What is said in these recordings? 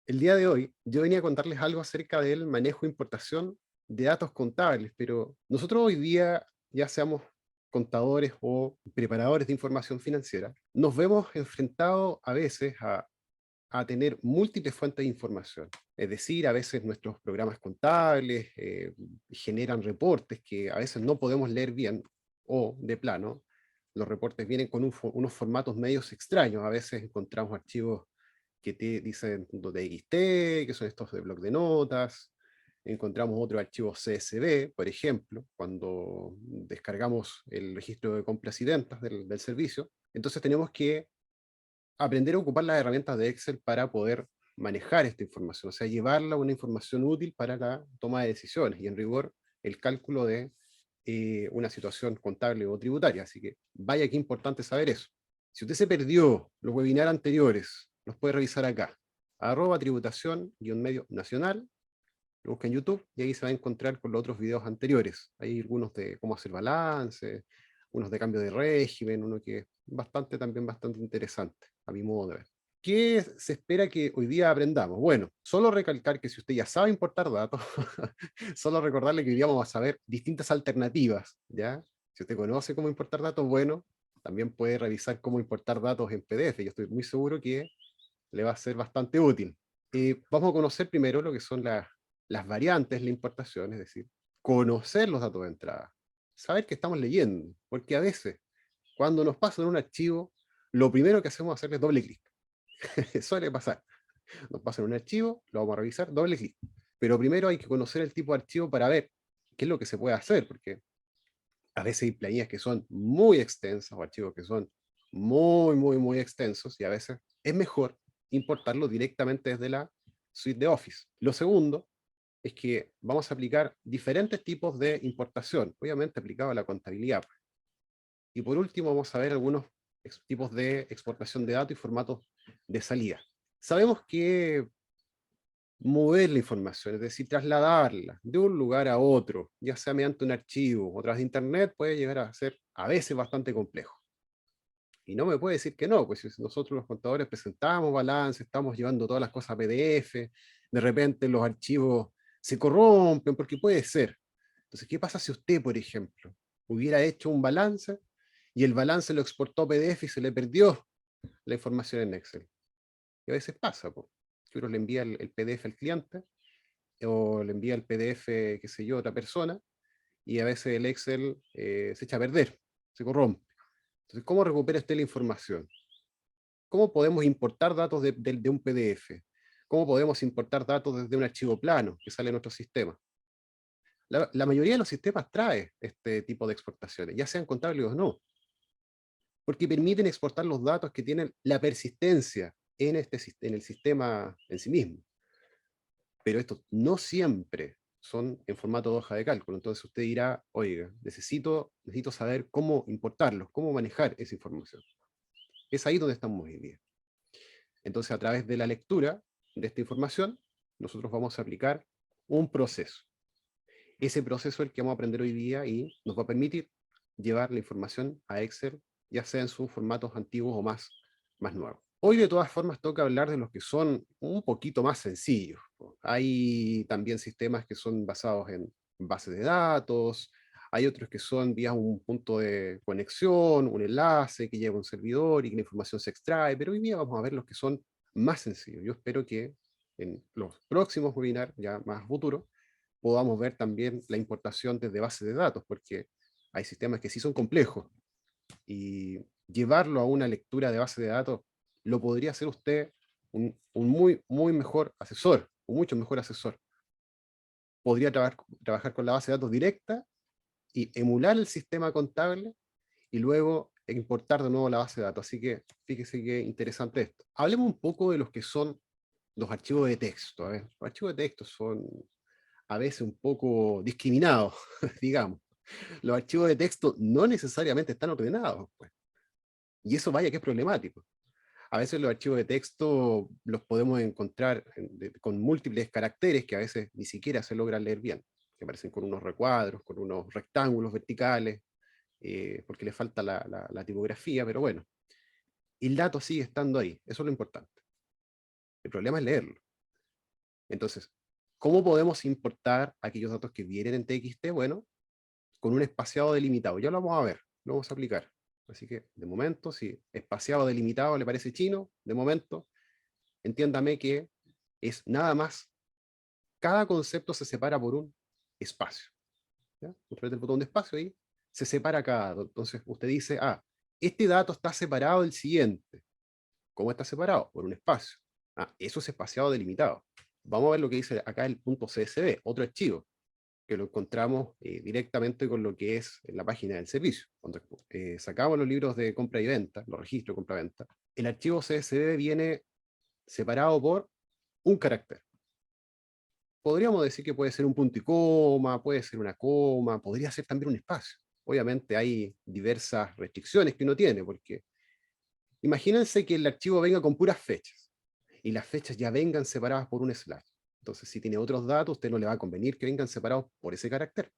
El día de hoy yo venía a contarles algo acerca del manejo e importación de datos contables, pero nosotros hoy día, ya seamos contadores o preparadores de información financiera, nos vemos enfrentados a veces a tener múltiples fuentes de información. Es decir, a veces nuestros programas contables generan reportes que a veces no podemos leer bien o de plano. Los reportes vienen con unos formatos medios extraños. A veces encontramos archivos que te dicen .txt, que son estos de bloc de notas. Encontramos otros archivos CSV, por ejemplo, cuando descargamos el registro de compras y ventas del servicio. Entonces tenemos que aprender a ocupar las herramientas de Excel para poder manejar esta información, o sea, llevarla a una información útil para la toma de decisiones y en rigor el cálculo de una situación contable o tributaria. Así que vaya que importante saber eso. Si usted se perdió los webinars anteriores, los puede revisar acá, @tributación-medio nacional, lo busca en YouTube y ahí se va a encontrar con los otros videos anteriores. Hay algunos de cómo hacer balance, unos de cambio de régimen, uno que es también bastante interesante, a mi modo de ver. ¿Qué se espera que hoy día aprendamos? Bueno, solo recalcar que si usted ya sabe importar datos, solo recordarle que hoy día vamos a saber distintas alternativas, ¿ya? Si usted conoce cómo importar datos, bueno, también puede revisar cómo importar datos en PDF. Yo estoy muy seguro que le va a ser bastante útil. Vamos a conocer primero lo que son las variantes de la importación, es decir, conocer los datos de entrada, saber qué estamos leyendo, porque a veces, cuando nos pasan un archivo, lo primero que hacemos es hacerle doble clic. Suele pasar. Nos pasan un archivo, lo vamos a revisar, doble clic. Pero primero hay que conocer el tipo de archivo para ver qué es lo que se puede hacer, porque a veces hay planillas que son muy extensas o archivos que son muy extensos y a veces es mejor importarlo directamente desde la suite de Office. Lo segundo es que vamos a aplicar diferentes tipos de importación, obviamente aplicado a la contabilidad. Y por último vamos a ver algunos tipos de exportación de datos y formatos de salida. Sabemos que mover la información, es decir, trasladarla de un lugar a otro, ya sea mediante un archivo o a través de internet, puede llegar a ser a veces bastante complejo. Y no me puede decir que no, pues si nosotros los contadores presentamos balance, estamos llevando todas las cosas a PDF, de repente los archivos se corrompen, porque puede ser. Entonces, ¿qué pasa si usted, por ejemplo, hubiera hecho un balance y el balance lo exportó a PDF y se le perdió la información en Excel? Y a veces pasa, pues, que uno le envía el PDF al cliente o le envía el PDF, qué sé yo, a otra persona, y a veces el Excel se echa a perder, se corrompe. Entonces, ¿cómo recupera usted la información? ¿Cómo podemos importar datos de un PDF? ¿Cómo podemos importar datos desde un archivo plano que sale en nuestro sistema? La mayoría de los sistemas trae este tipo de exportaciones, ya sean contables o no, porque permiten exportar los datos que tienen la persistencia en el sistema en sí mismo. Pero estos no siempre son en formato de hoja de cálculo. Entonces usted dirá, oiga, necesito saber cómo importarlos, cómo manejar esa información. Es ahí donde estamos hoy día. Entonces, a través de la lectura de esta información, nosotros vamos a aplicar un proceso. Ese proceso es el que vamos a aprender hoy día y nos va a permitir llevar la información a Excel, ya sea en sus formatos antiguos o más nuevos. Hoy, de todas formas, toca hablar de los que son un poquito más sencillos. Hay también sistemas que son basados en bases de datos, hay otros que son vía un punto de conexión, un enlace que lleva un servidor y que la información se extrae, pero hoy día vamos a ver los que son más sencillos. Yo espero que en los próximos webinars, ya más futuros, podamos ver también la importación desde bases de datos, porque hay sistemas que sí son complejos y llevarlo a una lectura de base de datos lo podría hacer usted un muy mejor asesor, un mucho mejor asesor. Podría trabajar con la base de datos directa y emular el sistema contable y luego importar de nuevo la base de datos. Así que fíjese qué interesante esto. Hablemos un poco de los que son los archivos de texto. A ver, los archivos de texto son a veces un poco discriminados, digamos. Los archivos de texto no necesariamente están ordenados, pues, y eso vaya que es problemático. A veces los archivos de texto los podemos encontrar con múltiples caracteres que a veces ni siquiera se logran leer bien, que aparecen con unos recuadros, con unos rectángulos verticales, porque le falta la tipografía, pero bueno, el dato sigue estando ahí, eso es lo importante. El problema es leerlo. Entonces, ¿cómo podemos importar aquellos datos que vienen en TXT? Bueno, con un espaciado delimitado. Ya lo vamos a ver, lo vamos a aplicar. Así que, de momento, si espaciado delimitado le parece chino, de momento, entiéndame que es nada más, cada concepto se separa por un espacio. ¿Ya? Usted aprieta el botón de espacio y se separa cada dato. Entonces, usted dice, este dato está separado del siguiente. ¿Cómo está separado? Por un espacio. Eso es espaciado delimitado. Vamos a ver lo que dice acá el punto CSV, otro archivo, que lo encontramos directamente con lo que es en la página del servicio. Cuando sacamos los libros de compra y venta, los registros de compra-venta, el archivo CSV viene separado por un carácter. Podríamos decir que puede ser un punto y coma, puede ser una coma, podría ser también un espacio. Obviamente hay diversas restricciones que uno tiene, porque imagínense que el archivo venga con puras fechas, y las fechas ya vengan separadas por un slash. Entonces, si tiene otros datos, a usted no le va a convenir que vengan separados por ese carácter.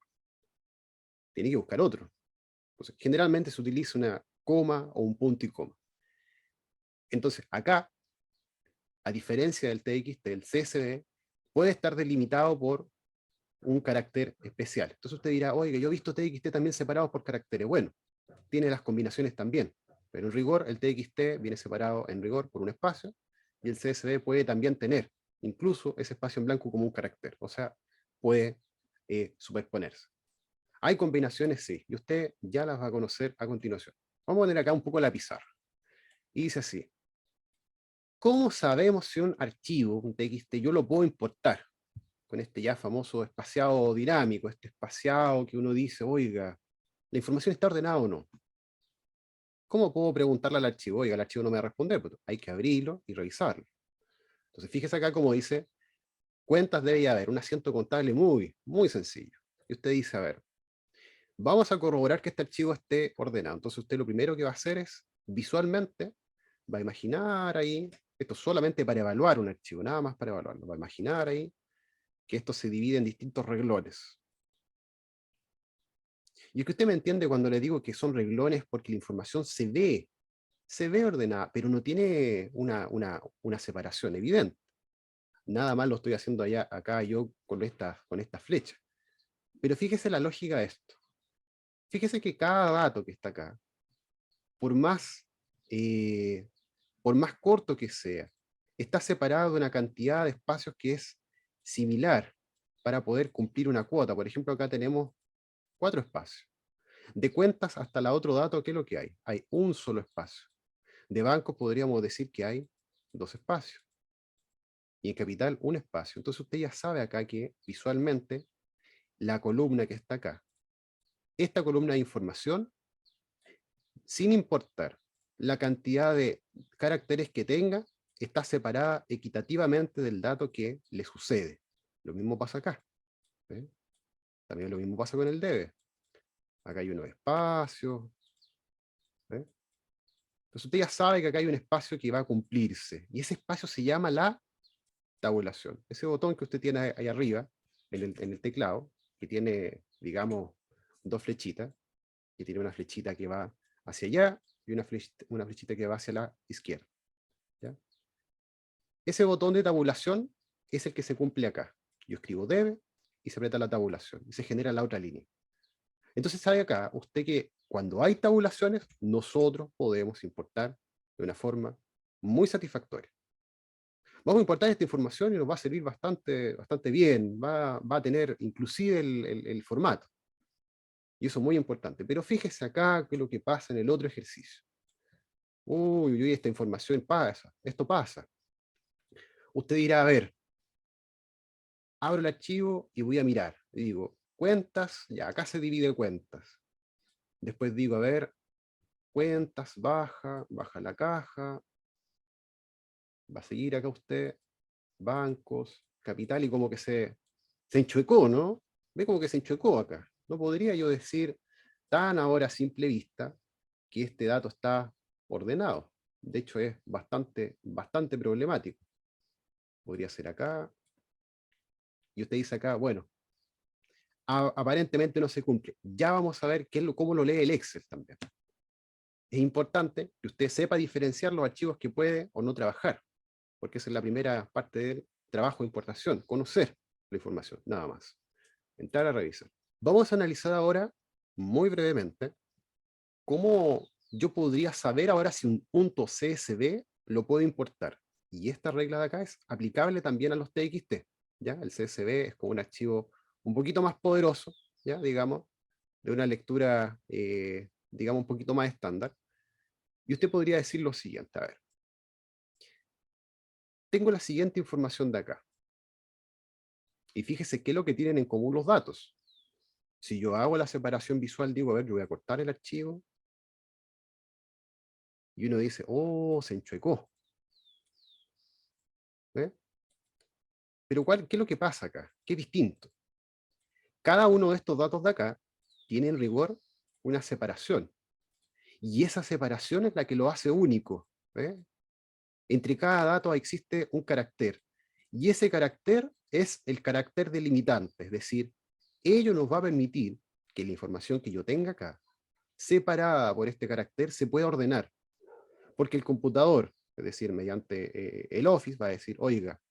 Tiene que buscar otro. Entonces, generalmente se utiliza una coma o un punto y coma. Entonces, acá, a diferencia del TXT, el CSV puede estar delimitado por un carácter especial. Entonces usted dirá, oiga, yo he visto TXT también separados por caracteres. Bueno, tiene las combinaciones también, pero en rigor el TXT viene separado en rigor por un espacio, y el CSV puede también tener incluso ese espacio en blanco como un carácter, o sea, puede superponerse. ¿Hay combinaciones? Sí, y usted ya las va a conocer a continuación. Vamos a poner acá un poco la pizarra. Y dice así: ¿cómo sabemos si un archivo, un TXT, yo lo puedo importar con este ya famoso espaciado dinámico, este espaciado que uno dice, oiga, ¿la información está ordenada o no? ¿Cómo puedo preguntarle al archivo? Oiga, el archivo no me va a responder, pero hay que abrirlo y revisarlo. Entonces, fíjese acá como dice, cuentas debe haber, un asiento contable muy sencillo. Y usted dice, a ver, vamos a corroborar que este archivo esté ordenado. Entonces usted lo primero que va a hacer es, visualmente, va a imaginar ahí, esto solamente para evaluar un archivo, nada más para evaluarlo, va a imaginar ahí que esto se divide en distintos renglones. Y es que usted me entiende cuando le digo que son renglones porque la información se ve ordenada, pero no tiene una separación evidente. Nada más lo estoy haciendo allá, acá yo con esta flecha. Pero fíjese la lógica de esto. Fíjese que cada dato que está acá, por más, eh, por más corto que sea, está separado de una cantidad de espacios que es similar para poder cumplir una cuota. Por ejemplo, acá tenemos 4 espacios. De cuentas hasta la otro dato, ¿qué es lo que hay? Hay un solo espacio. De bancos podríamos decir que hay 2 espacios. Y en capital, un espacio. Entonces usted ya sabe acá que visualmente la columna que está acá, esta columna de información, sin importar la cantidad de caracteres que tenga, está separada equitativamente del dato que le sucede. Lo mismo pasa acá. ¿Eh? También lo mismo pasa con el debe. Acá hay unos espacios. ¿Eh? Entonces usted ya sabe que acá hay un espacio que va a cumplirse. Y ese espacio se llama la tabulación. Ese botón que usted tiene ahí arriba, en el teclado, que tiene, digamos, 2 flechitas, que tiene una flechita que va hacia allá y una flechita que va hacia la izquierda. ¿Ya? Ese botón de tabulación es el que se cumple acá. Yo escribo debe y se aprieta la tabulación y se genera la otra línea. Entonces sabe acá usted que cuando hay tabulaciones, nosotros podemos importar de una forma muy satisfactoria. Vamos a importar esta información y nos va a servir bastante bien, va a tener inclusive el formato. Y eso es muy importante. Pero fíjese acá qué es lo que pasa en el otro ejercicio. Uy, esta información pasa, esto pasa. Usted dirá, a ver, abro el archivo y voy a mirar. Y digo, cuentas, ya, acá se divide cuentas. Después digo, a ver, cuentas, baja la caja, va a seguir acá usted, bancos, capital, y como que se enchuecó, ¿no? Ve como que se enchuecó acá. No podría yo decir tan ahora a simple vista que este dato está ordenado. De hecho, es bastante problemático. Podría ser acá, y usted dice acá, bueno, aparentemente no se cumple. Ya vamos a ver cómo lo lee el Excel también. Es importante que usted sepa diferenciar los archivos que puede o no trabajar, porque esa es la primera parte trabajo de importación, conocer la información, nada más. Entrar a revisar. Vamos a analizar ahora, muy brevemente, cómo yo podría saber ahora si un punto CSV lo puedo importar. Y esta regla de acá es aplicable también a los TXT. ¿Ya? El CSV es como un archivo un poquito más poderoso, ¿ya? Digamos, de una lectura, digamos, un poquito más estándar. Y usted podría decir lo siguiente, a ver, tengo la siguiente información de acá. Y fíjese qué es lo que tienen en común los datos. Si yo hago la separación visual, digo, a ver, yo voy a cortar el archivo, y uno dice, oh, se enchuecó. ¿Eh? Pero ¿qué es lo que pasa acá? ¿Qué es distinto? Cada uno de estos datos de acá tiene en rigor una separación. Y esa separación es la que lo hace único. ¿Eh? Entre cada dato existe un carácter. Y ese carácter es el carácter delimitante. Es decir, ello nos va a permitir que la información que yo tenga acá, separada por este carácter, se pueda ordenar. Porque el computador, es decir, mediante el Office, va a decir, oiga,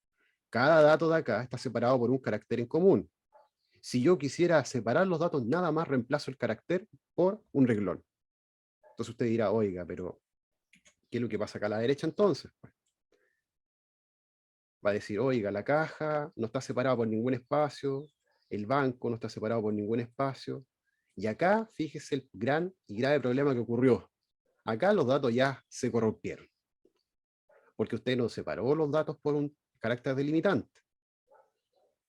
cada dato de acá está separado por un carácter en común. Si yo quisiera separar los datos, nada más reemplazo el carácter por un reglón. Entonces usted dirá, oiga, pero ¿qué es lo que pasa acá a la derecha entonces? Va a decir, oiga, la caja no está separada por ningún espacio, el banco no está separado por ningún espacio. Y acá, fíjese el gran y grave problema que ocurrió. Acá los datos ya se corrompieron. Porque usted no separó los datos por un carácter delimitante.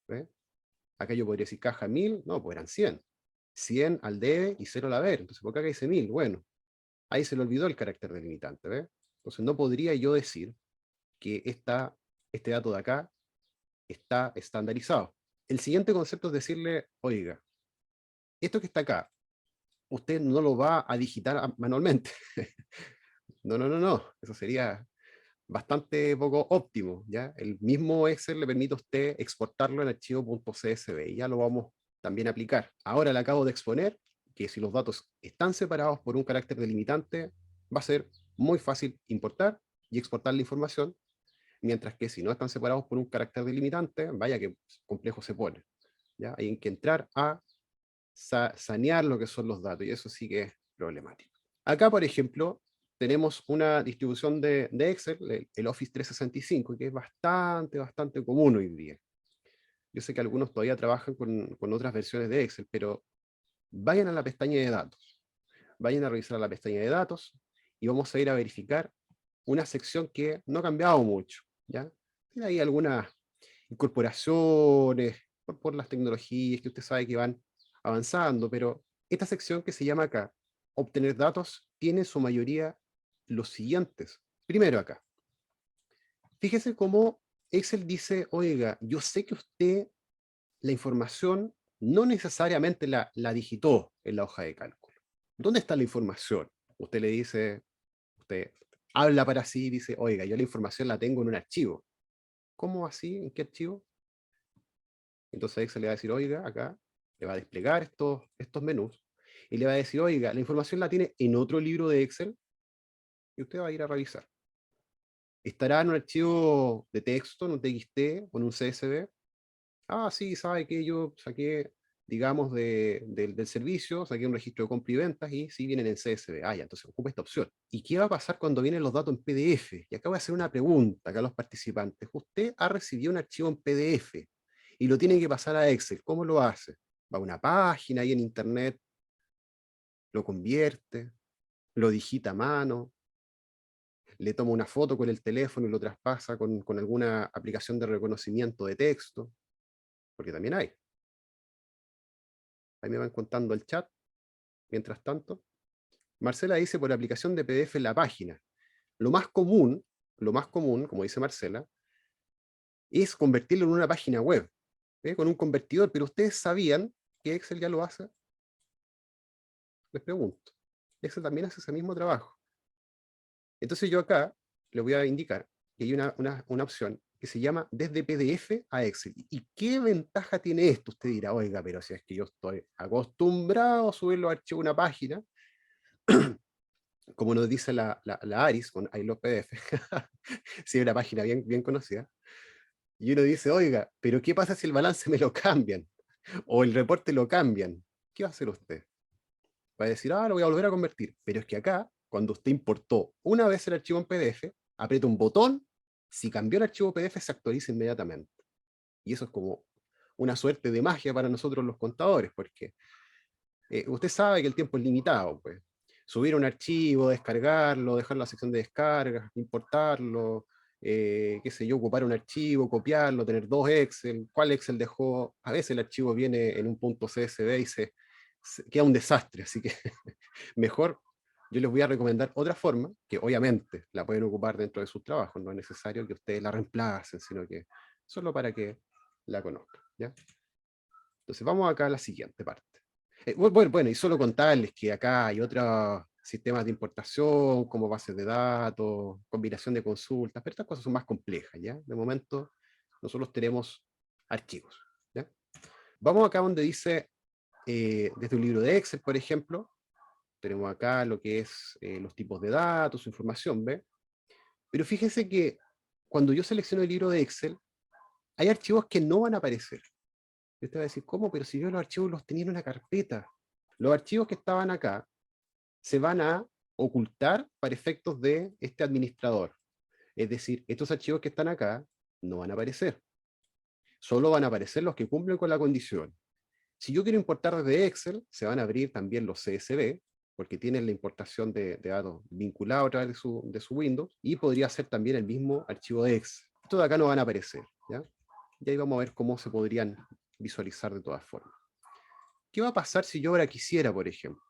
¿Ve? Acá yo podría decir caja 1000, no, pues eran 100. 100 al debe y 0 al haber. Entonces, ¿por qué acá dice 1000? Bueno, ahí se le olvidó el carácter delimitante. ¿Ve? Entonces, no podría yo decir que este dato de acá está estandarizado. El siguiente concepto es decirle, oiga, esto que está acá, usted no lo va a digitar manualmente. No, no, no, no. Eso sería bastante poco óptimo, ¿ya? El mismo Excel le permite a usted exportarlo en archivo .csv y ya lo vamos también a aplicar. Ahora le acabo de exponer que si los datos están separados por un carácter delimitante, va a ser muy fácil importar y exportar la información, mientras que si no están separados por un carácter delimitante, vaya que complejo se pone. ¿Ya? Hay que entrar a sanear lo que son los datos, y eso sí que es problemático. Acá, por ejemplo, tenemos una distribución de Excel, el Office 365, que es bastante común hoy día. Yo sé que algunos todavía trabajan con otras versiones de Excel, pero vayan a la pestaña de datos, vayan a revisar la pestaña de datos, y vamos a ir a verificar una sección que no ha cambiado mucho, ¿ya? Tiene ahí algunas incorporaciones por las tecnologías que usted sabe que van avanzando, pero esta sección que se llama acá, obtener datos, tiene en su mayoría los siguientes. Primero acá, fíjese cómo Excel dice, oiga, yo sé que usted la información no necesariamente la digitó en la hoja de cálculo. ¿Dónde está la información? Usted le dice, usted habla para sí y dice, oiga, yo la información la tengo en un archivo. ¿Cómo así? ¿En qué archivo? Entonces Excel le va a decir, oiga, acá le va a desplegar estos menús y le va a decir, oiga, la información la tiene en otro libro de Excel y usted va a ir a revisar. ¿Estará en un archivo de texto, en un TXT o en un CSV? Ah, sí, sabe que yo saqué, digamos, del servicio, saqué un registro de compra y ventas y sí vienen en CSV. Ah, ya, entonces ocupa esta opción. ¿Y qué va a pasar cuando vienen los datos en PDF? Y acá voy a hacer una pregunta acá a los participantes. Usted ha recibido un archivo en PDF y lo tiene que pasar a Excel. ¿Cómo lo hace? Va a una página ahí en internet, lo convierte, lo digita a mano, le toma una foto con el teléfono y lo traspasa con alguna aplicación de reconocimiento de texto, porque también hay. Ahí me van contando el chat. Mientras tanto, Marcela dice por aplicación de PDF en la página. Lo más común, como dice Marcela, es convertirlo en una página web, con un convertidor, pero ustedes sabían que Excel ya lo hace. Les pregunto. Excel también hace ese mismo trabajo. Entonces yo acá les voy a indicar que hay una opción que se llama desde PDF a Excel. ¿Y qué ventaja tiene esto? Usted dirá, oiga, pero si es que yo estoy acostumbrado a subir los archivos a una página, como nos dice la Aris con I Love PDF, sí, una página bien conocida, Y uno dice, oiga, pero ¿qué pasa si el balance me lo cambian? O el reporte lo cambian. ¿Qué va a hacer usted? Va a decir, lo voy a volver a convertir. Pero es que acá, cuando usted importó una vez el archivo en PDF, aprieta un botón, si cambió el archivo PDF se actualiza inmediatamente. Y eso es como una suerte de magia para nosotros los contadores, porque usted sabe que el tiempo es limitado, pues. Subir un archivo, descargarlo, dejar la sección de descargas, importarlo, qué sé yo, ocupar un archivo, copiarlo, tener dos Excel, cuál Excel dejó, a veces el archivo viene en un punto CSV y se queda un desastre, así que mejor yo les voy a recomendar otra forma, que obviamente la pueden ocupar dentro de sus trabajos, no es necesario que ustedes la reemplacen, sino que solo para que la conozcan, ¿ya? Entonces vamos acá a la siguiente parte. Bueno, y solo contarles que acá hay otros sistemas de importación, como bases de datos, combinación de consultas, pero estas cosas son más complejas, ¿ya? De momento, nosotros tenemos archivos, ¿ya? Vamos acá donde dice, desde un libro de Excel, por ejemplo, tenemos acá lo que es los tipos de datos, su información, ¿ve? Pero fíjese que cuando yo selecciono el libro de Excel, hay archivos que no van a aparecer. Y usted va a decir, ¿cómo? Pero si yo los archivos los tenía en una carpeta. Los archivos que estaban acá se van a ocultar para efectos de este administrador. Es decir, estos archivos que están acá no van a aparecer. Solo van a aparecer los que cumplen con la condición. Si yo quiero importar desde Excel, se van a abrir también los CSV, porque tienen la importación de datos vinculada a través de su Windows, y podría ser también el mismo archivo de Excel. Estos de acá no van a aparecer, ¿ya? Y ahí vamos a ver cómo se podrían visualizar de todas formas. ¿Qué va a pasar si yo ahora quisiera, por ejemplo,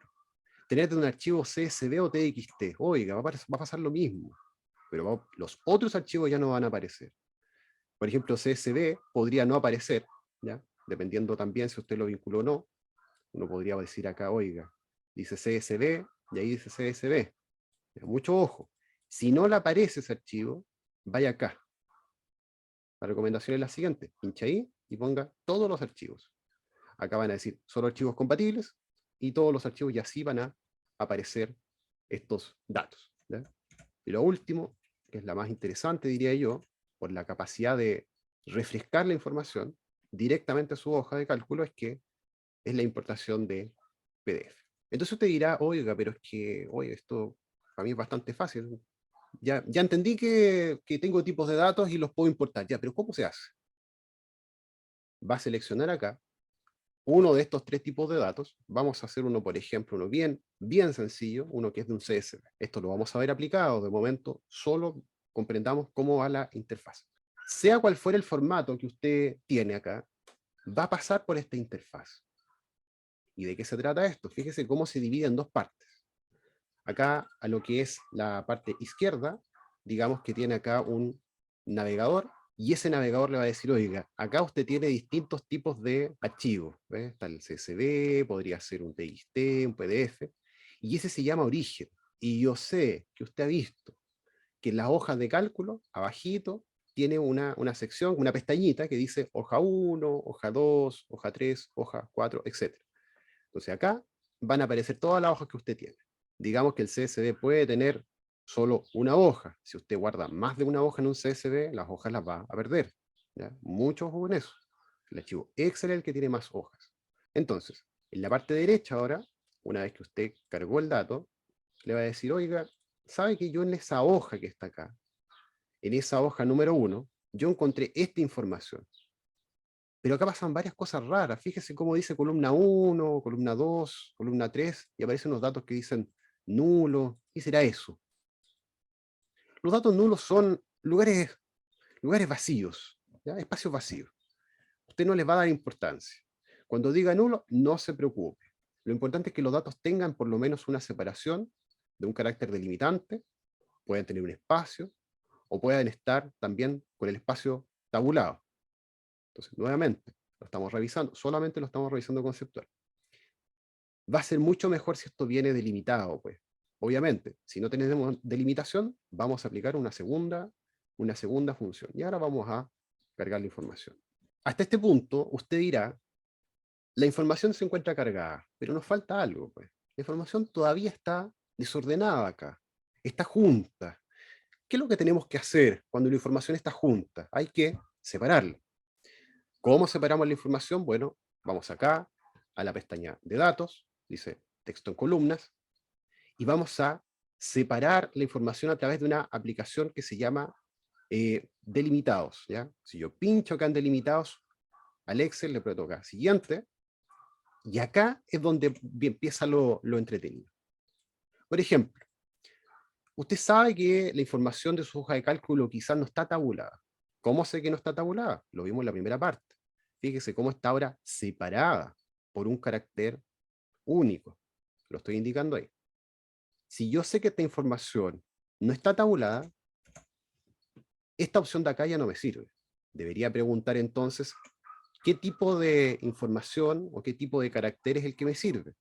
tener un archivo CSV o TXT? Oiga, va a pasar lo mismo, pero los otros archivos ya no van a aparecer. Por ejemplo, CSV podría no aparecer, ¿ya? Dependiendo también si usted lo vinculó o no. Uno podría decir acá, oiga, dice CSV y ahí dice CSV. Mucho ojo. Si no le aparece ese archivo, vaya acá. La recomendación es la siguiente. Pincha ahí y ponga todos los archivos. Acá van a decir solo archivos compatibles y todos los archivos y así van a aparecer estos datos, ¿ya? Y lo último, que es la más interesante, diría yo, por la capacidad de refrescar la información directamente a su hoja de cálculo, es que es la importación de PDF. Entonces usted dirá, oiga, pero es que, oye, esto para mí es bastante fácil. Ya entendí que tengo tipos de datos y los puedo importar. Ya, pero ¿cómo se hace? Va a seleccionar acá uno de estos tres tipos de datos. Vamos a hacer uno, por ejemplo, uno bien sencillo, uno que es de un CSV. Esto lo vamos a ver aplicado. De momento, solo comprendamos cómo va la interfaz. Sea cual fuera el formato que usted tiene acá, va a pasar por esta interfaz. ¿Y de qué se trata esto? Fíjese cómo se divide en dos partes. Acá, a lo que es la parte izquierda, digamos que tiene acá un navegador, y ese navegador le va a decir, oiga, acá usted tiene distintos tipos de archivos, ¿ves? Está el CSV, podría ser un TXT, un PDF, y ese se llama origen. Y yo sé que usted ha visto que en las hojas de cálculo, abajito, tiene una sección, una pestañita que dice hoja 1, hoja 2, hoja 3, hoja 4, etc. Entonces acá van a aparecer todas las hojas que usted tiene. Digamos que el CSV puede tener solo una hoja. Si usted guarda más de una hoja en un CSV, las hojas las va a perder, ¿ya? Mucho ojo con eso. El archivo Excel es el que tiene más hojas. Entonces, en la parte derecha ahora, una vez que usted cargó el dato, le va a decir, oiga, ¿sabe que yo en esa hoja que está acá, en esa hoja número 1, yo encontré esta información? Pero acá pasan varias cosas raras. Fíjese cómo dice columna 1, columna 2, columna 3, y aparecen unos datos que dicen nulo. ¿Qué será eso? Los datos nulos son lugares vacíos, ¿ya? Espacios vacíos. Usted no les va a dar importancia. Cuando diga nulo, no se preocupe. Lo importante es que los datos tengan por lo menos una separación de un carácter delimitante, pueden tener un espacio, o pueden estar también con el espacio tabulado. Entonces, nuevamente, lo estamos revisando, solamente lo estamos revisando conceptual. Va a ser mucho mejor si esto viene delimitado, pues. Obviamente, si no tenemos delimitación, vamos a aplicar una segunda función. Y ahora vamos a cargar la información. Hasta este punto, usted dirá, la información se encuentra cargada, pero nos falta algo, pues. La información todavía está desordenada acá, está junta. ¿Qué es lo que tenemos que hacer cuando la información está junta? Hay que separarla. ¿Cómo separamos la información? Bueno, vamos acá a la pestaña de datos, dice texto en columnas, y vamos a separar la información a través de una aplicación que se llama delimitados. ¿Ya? Si yo pincho acá en delimitados, al Excel le puedo tocar siguiente, y acá es donde empieza lo entretenido. Por ejemplo, usted sabe que la información de su hoja de cálculo quizás no está tabulada. ¿Cómo sé que no está tabulada? Lo vimos en la primera parte. Fíjese cómo está ahora separada por un carácter único. Lo estoy indicando ahí. Si yo sé que esta información no está tabulada, esta opción de acá ya no me sirve. Debería preguntar entonces qué tipo de información o qué tipo de carácter es el que me sirve.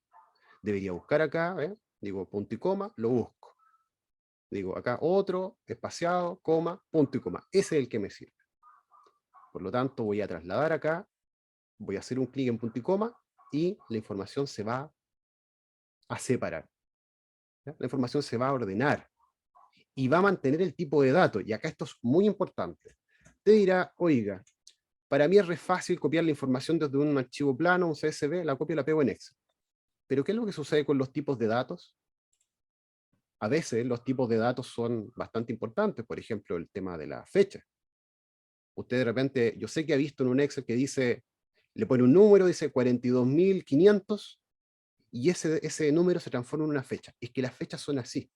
Debería buscar acá, digo punto y coma, lo busco. Digo acá otro, espaciado, coma, punto y coma. Ese es el que me sirve. Por lo tanto, voy a trasladar acá, voy a hacer un clic en punto y coma y la información se va a separar. ¿Ya? La información se va a ordenar y va a mantener el tipo de datos. Y acá esto es muy importante. Te dirá, oiga, para mí es re fácil copiar la información desde un archivo plano, un CSV, la copio y la pego en Excel. Pero ¿qué es lo que sucede con los tipos de datos? A veces los tipos de datos son bastante importantes, por ejemplo, el tema de la fecha. Usted de repente, yo sé que ha visto en un Excel que dice, le pone un número, dice 42.500, y ese número se transforma en una fecha. Es que las fechas son así.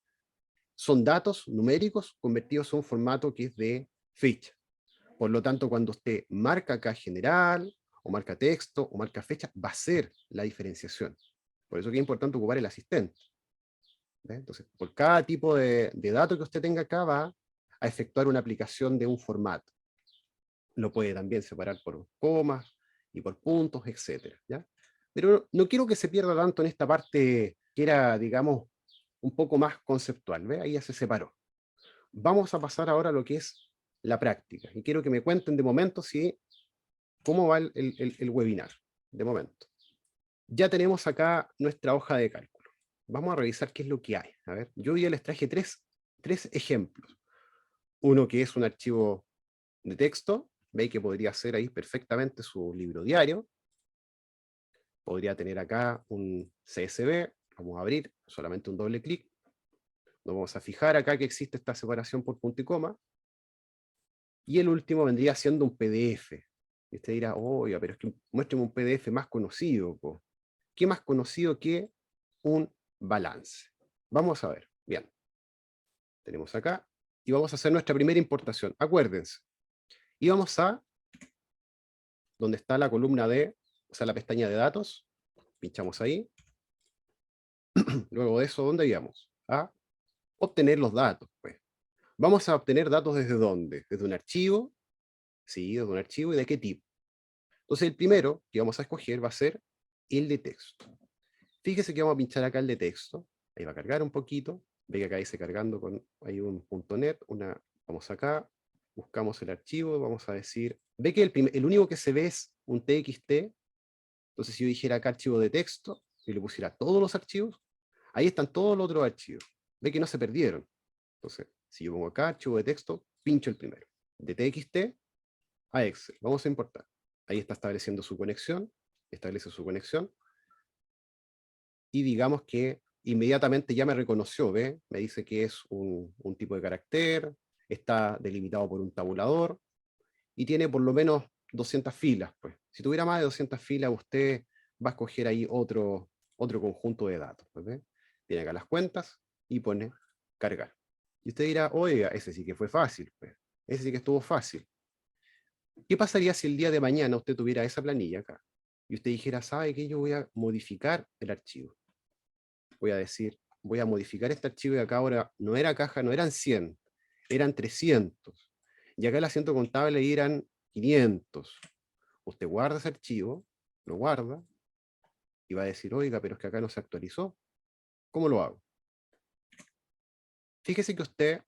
Son datos numéricos convertidos a un formato que es de fecha. Por lo tanto, cuando usted marca acá general, o marca texto, o marca fecha, va a ser la diferenciación. Por eso que es importante ocupar el asistente. ¿Ve? Entonces, por cada tipo de dato que usted tenga acá, va a efectuar una aplicación de un formato. Lo puede también separar por comas y por puntos, etcétera, ¿ya? Pero no quiero que se pierda tanto en esta parte que era, digamos, un poco más conceptual. ¿Ve? Ahí ya se separó. Vamos a pasar ahora a lo que es la práctica. Y quiero que me cuenten de momento cómo va el webinar. De momento. Ya tenemos acá nuestra hoja de cálculo. Vamos a revisar qué es lo que hay. A ver, yo ya les traje tres ejemplos. Uno que es un archivo de texto. Veis que podría ser ahí perfectamente su libro diario. Podría tener acá un CSV. Vamos a abrir solamente un doble clic. Nos vamos a fijar acá que existe esta separación por punto y coma. Y el último vendría siendo un PDF. Y usted dirá, oiga, pero es que muéstrame un PDF más conocido. Po. ¿Qué más conocido que un balance? Vamos a ver. Bien. Tenemos acá. Y vamos a hacer nuestra primera importación. Acuérdense. Y vamos a, donde está la columna de, o sea, la pestaña de datos. Pinchamos ahí. Luego de eso, ¿dónde íbamos? A obtener los datos. Pues. Vamos a obtener datos desde dónde? Desde un archivo. Sí, desde un archivo. ¿Y de qué tipo? Entonces el primero que vamos a escoger va a ser el de texto. Fíjese que vamos a pinchar acá el de texto. Ahí va a cargar un poquito. Ve que acá dice cargando con hay un .net. Vamos acá, buscamos el archivo, vamos a decir... Ve que el único que se ve es un TXT. Entonces si yo dijera acá archivo de texto y le pusiera todos los archivos, ahí están todos los otros archivos. Ve que no se perdieron. Entonces, si yo pongo acá archivo de texto, pincho el primero. De TXT a Excel. Vamos a importar. Ahí está estableciendo su conexión. Establece su conexión. Y digamos que inmediatamente ya me reconoció, ¿ve? Me dice que es un tipo de carácter, está delimitado por un tabulador, y tiene por lo menos 200 filas, pues. Si tuviera más de 200 filas, usted va a escoger ahí otro conjunto de datos, pues, ¿ve? Tiene acá las cuentas, y pone cargar. Y usted dirá, oiga, ese sí que fue fácil, pues. Ese sí que estuvo fácil. ¿Qué pasaría si el día de mañana usted tuviera esa planilla acá? Y usted dijera, ¿sabe qué? Yo voy a modificar el archivo. Voy a decir, voy a modificar este archivo y acá ahora no era caja, no eran 100, eran 300. Y acá el asiento contable eran 500. Usted guarda ese archivo, lo guarda, y va a decir, oiga, pero es que acá no se actualizó. ¿Cómo lo hago? Fíjese que usted,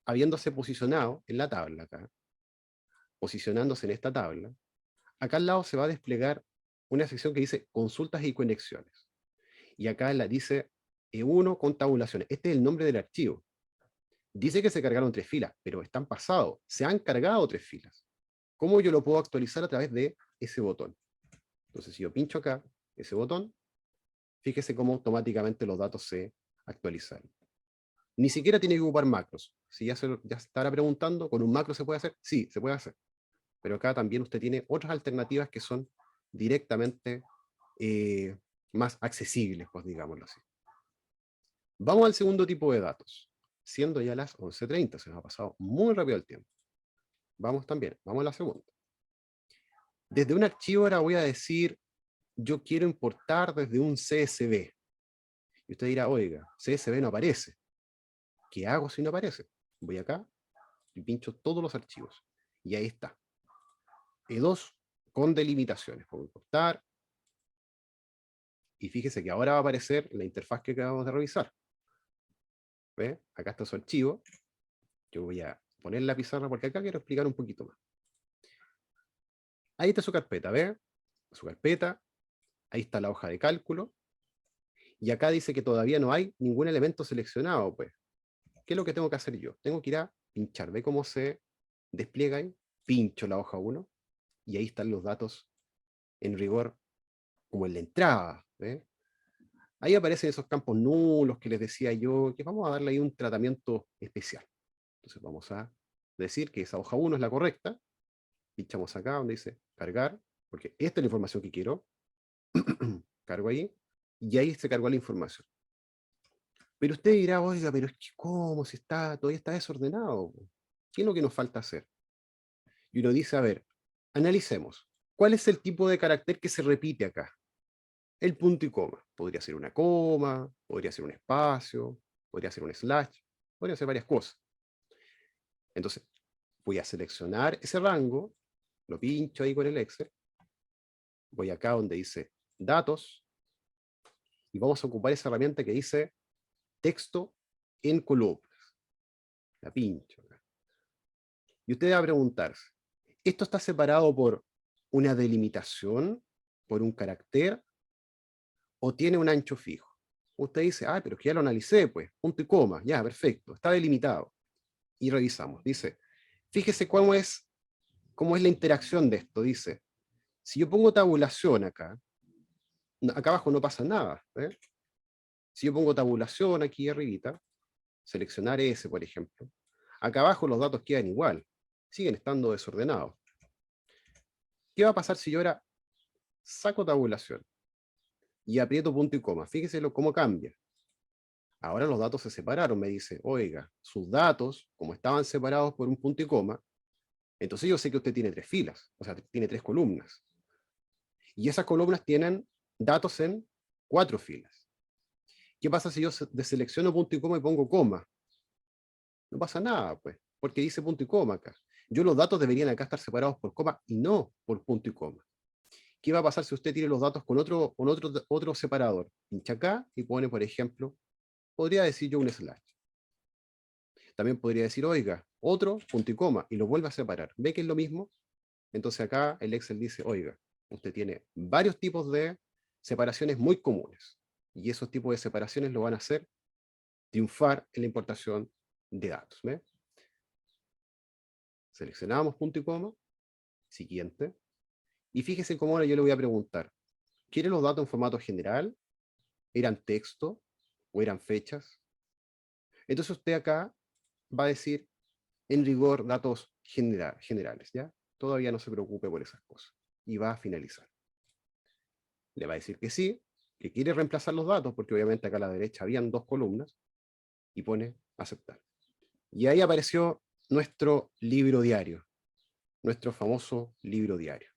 habiéndose posicionado en la tabla acá, posicionándose en esta tabla, acá al lado se va a desplegar una sección que dice consultas y conexiones. Y acá la dice E1 con tabulaciones. Este es el nombre del archivo. Dice que se cargaron 3 filas, pero están pasados. Se han cargado 3 filas. ¿Cómo yo lo puedo actualizar? A través de ese botón. Entonces, si yo pincho acá, ese botón, fíjese cómo automáticamente los datos se actualizan. Ni siquiera tiene que ocupar macros. Si ya estará preguntando, ¿con un macro se puede hacer? Sí, se puede hacer. Pero acá también usted tiene otras alternativas que son directamente más accesibles, pues digámoslo así. Vamos al segundo tipo de datos, siendo ya las 11:30, se nos ha pasado muy rápido el tiempo. Vamos a la segunda. Desde un archivo ahora voy a decir, yo quiero importar desde un CSV. Y usted dirá, oiga, CSV no aparece. ¿Qué hago si no aparece? Voy acá y pincho todos los archivos. Y ahí está. E2 con delimitaciones. Puedo importar. Y fíjese que ahora va a aparecer la interfaz que acabamos de revisar. ¿Ve? Acá está su archivo. Yo voy a poner la pizarra porque acá quiero explicar un poquito más. Ahí está su carpeta, ¿ve? Su carpeta. Ahí está la hoja de cálculo. Y acá dice que todavía no hay ningún elemento seleccionado, pues. ¿Qué es lo que tengo que hacer yo? Tengo que ir a pinchar. ¿Ve cómo se despliega ahí? Pincho la hoja 1 y ahí están los datos en rigor como en la entrada. ¿Ve? Ahí aparecen esos campos nulos que les decía yo, que vamos a darle ahí un tratamiento especial. Entonces vamos a decir que esa hoja 1 es la correcta. Pinchamos acá donde dice cargar, porque esta es la información que quiero. Cargo ahí, y ahí se cargó la información. Pero usted dirá, oiga, pero es que ¿cómo? Si todavía está desordenado. ¿Qué es lo que nos falta hacer? Y uno dice, a ver, analicemos. ¿Cuál es el tipo de carácter que se repite acá? El punto y coma. Podría ser una coma, podría ser un espacio, podría ser un slash, podría ser varias cosas. Entonces, voy a seleccionar ese rango, lo pincho ahí con el Excel, voy acá donde dice datos, y vamos a ocupar esa herramienta que dice texto en columnas. La pincho acá. Y usted va a preguntarse, ¿esto está separado por una delimitación, por un carácter, o tiene un ancho fijo? Usted dice, ah, pero es que ya lo analicé, pues, punto y coma, ya, perfecto, está delimitado. Y revisamos, dice, fíjese cómo es la interacción de esto, dice, si yo pongo tabulación acá, acá abajo no pasa nada, ¿eh? Si yo pongo tabulación aquí arribita, seleccionar ese, por ejemplo, acá abajo los datos quedan igual, siguen estando desordenados. ¿Qué va a pasar si yo ahora saco tabulación y aprieto punto y coma? Fíjese cómo cambia. Ahora los datos se separaron, me dice, oiga, sus datos, como estaban separados por un punto y coma, entonces yo sé que usted tiene 3 filas, o sea, tiene 3 columnas. Y esas columnas tienen datos en 4 filas. ¿Qué pasa si yo deselecciono punto y coma y pongo coma? No pasa nada, pues, porque dice punto y coma acá. Los datos deberían acá estar separados por coma y no por punto y coma. ¿Qué va a pasar si usted tiene los datos con otro separador? Pincha acá y pone, por ejemplo, podría decir yo un slash. También podría decir, oiga, otro punto y coma, y lo vuelve a separar. ¿Ve que es lo mismo? Entonces acá el Excel dice, oiga, usted tiene varios tipos de separaciones muy comunes, y esos tipos de separaciones lo van a hacer triunfar en la importación de datos. ¿Ve? Seleccionamos punto y coma, siguiente, y fíjese cómo ahora yo le voy a preguntar, ¿quiere los datos en formato general? ¿Eran texto? ¿O eran fechas? Entonces usted acá va a decir, en rigor, datos generales, ¿ya? Todavía no se preocupe por esas cosas. Y va a finalizar. Le va a decir que sí, que quiere reemplazar los datos, porque obviamente acá a la derecha habían 2 columnas, y pone aceptar. Y ahí apareció nuestro libro diario, nuestro famoso libro diario.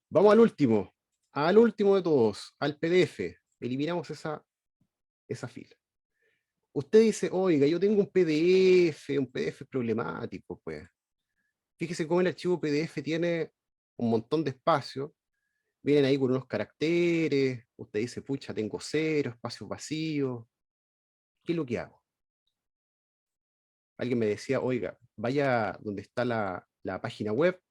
Vamos al último de todos, al PDF. Eliminamos esa fila. Usted dice, oiga, yo tengo un PDF problemático, pues. Fíjese cómo el archivo PDF tiene un montón de espacio, vienen ahí con unos caracteres, usted dice, pucha, tengo 0, espacios vacíos, ¿qué es lo que hago? Alguien me decía, oiga, vaya donde está la página web,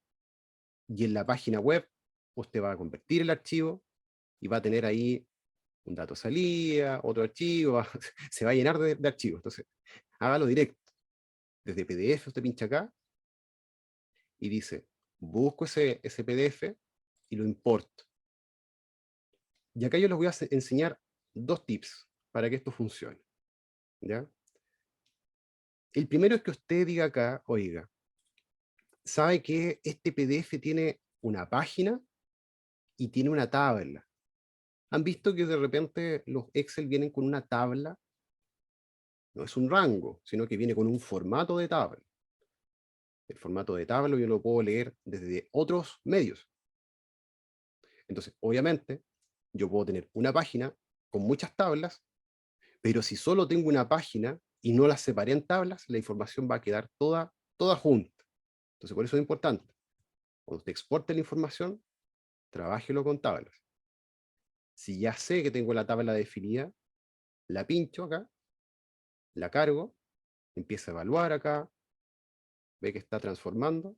y en la página web usted va a convertir el archivo, y va a tener ahí un dato salida, otro archivo, se va a llenar de archivos, entonces hágalo directo. Desde PDF usted pincha acá, y dice, busco ese PDF y lo importo. Y acá yo les voy a enseñar 2 tips para que esto funcione, ¿ya? El primero es que usted diga acá, oiga, sabe que este PDF tiene una página y tiene una tabla. ¿Han visto que de repente los Excel vienen con una tabla? No es un rango, sino que viene con un formato de tabla. El formato de tabla yo lo puedo leer desde otros medios. Entonces, obviamente, yo puedo tener una página con muchas tablas, pero si solo tengo una página y no las separé en tablas, la información va a quedar toda junta. Entonces, por eso es importante. Cuando usted exporte la información, trabájelo con tablas. Si ya sé que tengo la tabla definida, la pincho acá, la cargo, empieza a evaluar acá, ve que está transformando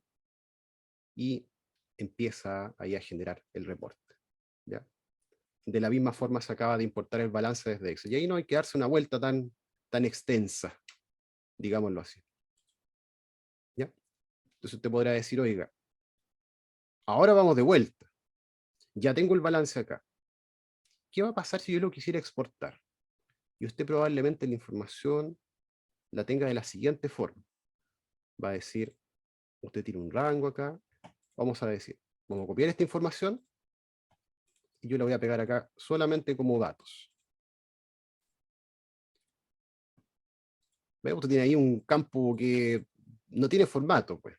y empieza ahí a generar el reporte, ¿ya? De la misma forma se acaba de importar el balance desde Excel. Y ahí no hay que darse una vuelta tan extensa, digámoslo así, ¿ya? Entonces usted podrá decir, oiga, ahora vamos de vuelta, ya tengo el balance acá. ¿Qué va a pasar si yo lo quisiera exportar? Y usted probablemente la información la tenga de la siguiente forma. Va a decir, usted tiene un rango acá, vamos a decir, vamos a copiar esta información y yo la voy a pegar acá solamente como datos. ¿Ve? Usted tiene ahí un campo que no tiene formato, pues,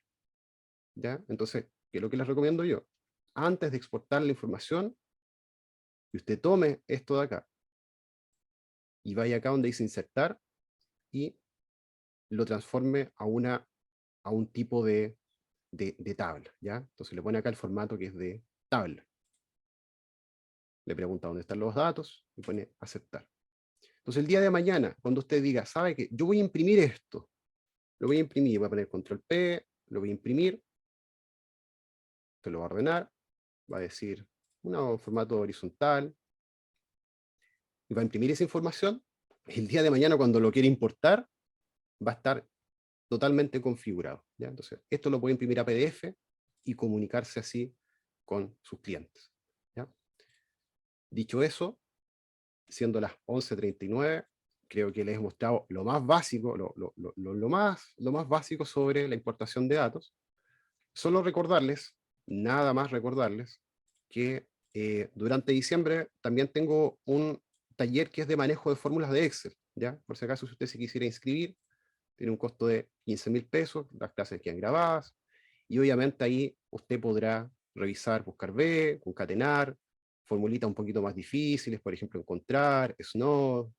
¿ya? Entonces, ¿qué es lo que les recomiendo yo? Antes de exportar la información, que usted tome esto de acá y vaya acá donde dice insertar y lo transforme a un tipo de tabla, ¿ya? Entonces le pone acá el formato que es de tabla. Le pregunta dónde están los datos y pone aceptar. Entonces el día de mañana, cuando usted diga, sabe que yo voy a imprimir esto, lo voy a imprimir, voy a poner control P, lo voy a imprimir, se lo va a ordenar, va a decir un formato horizontal, y va a imprimir esa información, el día de mañana cuando lo quiere importar, va a estar totalmente configurado, ¿ya? Entonces, esto lo puede imprimir a PDF y comunicarse así con sus clientes, ¿ya? Dicho eso, siendo las 11:39, creo que les he mostrado lo más básico, lo más básico sobre la importación de datos. Solo recordarles, nada más recordarles, que durante diciembre también tengo un taller que es de manejo de fórmulas de Excel, ¿ya? Por si acaso, si usted se quisiera inscribir, tiene un costo de 15.000 pesos, las clases quedan grabadas, y obviamente ahí usted podrá revisar, buscar B, concatenar, formulitas un poquito más difíciles, por ejemplo, encontrar, SNOD,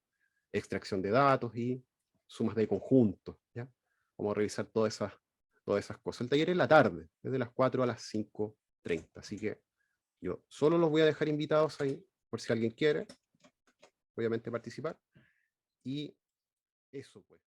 extracción de datos y sumas de conjunto, ¿ya? Vamos a revisar todas esas cosas. El taller es en la tarde, desde las 4 a las 5:30, así que yo solo los voy a dejar invitados ahí, por si alguien quiere, obviamente participar, y eso pues.